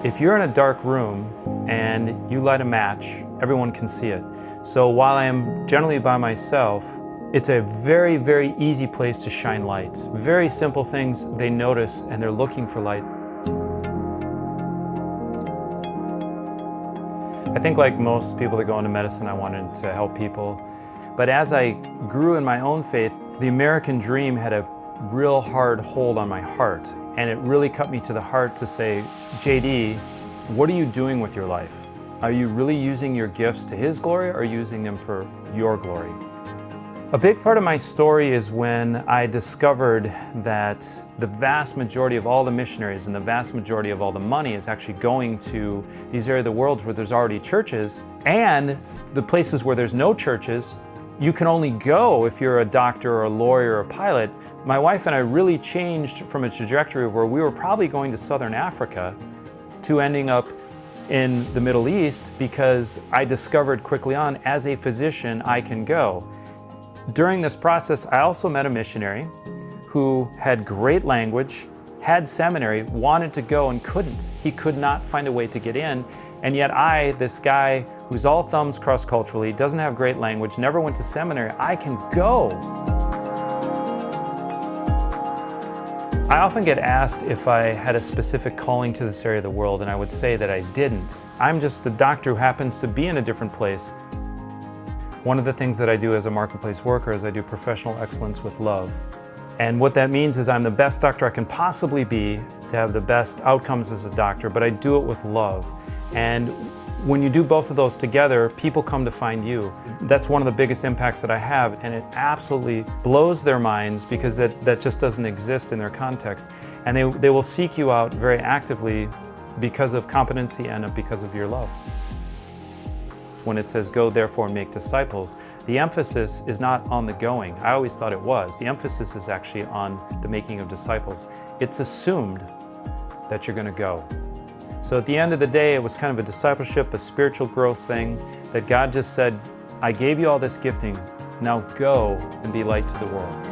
If you're in a dark room and you light a match, everyone can see it. So while I am generally by myself, it's a very, very easy place to shine light. Very simple things they notice and they're looking for light. I think like most people that go into medicine, I wanted to help people. But as I grew in my own faith, the American dream had a real hard hold on my heart. And it really cut me to the heart to say, JD, what are you doing with your life? Are you really using your gifts to His glory or using them for your glory? A big part of my story is when I discovered that the vast majority of all the missionaries and the vast majority of all the money is actually going to these areas of the world where there's already churches, and the places where there's no churches, you can only go if you're a doctor or a lawyer or a pilot. My wife and I really changed from a trajectory where we were probably going to Southern Africa to ending up in the Middle East, because I discovered quickly on, as a physician, I can go. During this process, I also met a missionary who had great language, had seminary, wanted to go and couldn't. He could not find a way to get in. And yet I, this guy who's all thumbs cross-culturally, doesn't have great language, never went to seminary, I can go. I often get asked if I had a specific calling to this area of the world, and I would say that I didn't. I'm just a doctor who happens to be in a different place. One of the things that I do as a marketplace worker is I do professional excellence with love. And what that means is I'm the best doctor I can possibly be to have the best outcomes as a doctor, but I do it with love. And when you do both of those together, people come to find you. That's one of the biggest impacts that I have, and it absolutely blows their minds, because that just doesn't exist in their context. And they will seek you out very actively because of competency and because of your love. When it says, go therefore and make disciples, the emphasis is not on the going. I always thought it was. The emphasis is actually on the making of disciples. It's assumed that you're going to go. So at the end of the day, it was kind of a discipleship, a spiritual growth thing, that God just said, I gave you all this gifting, now go and be light to the world.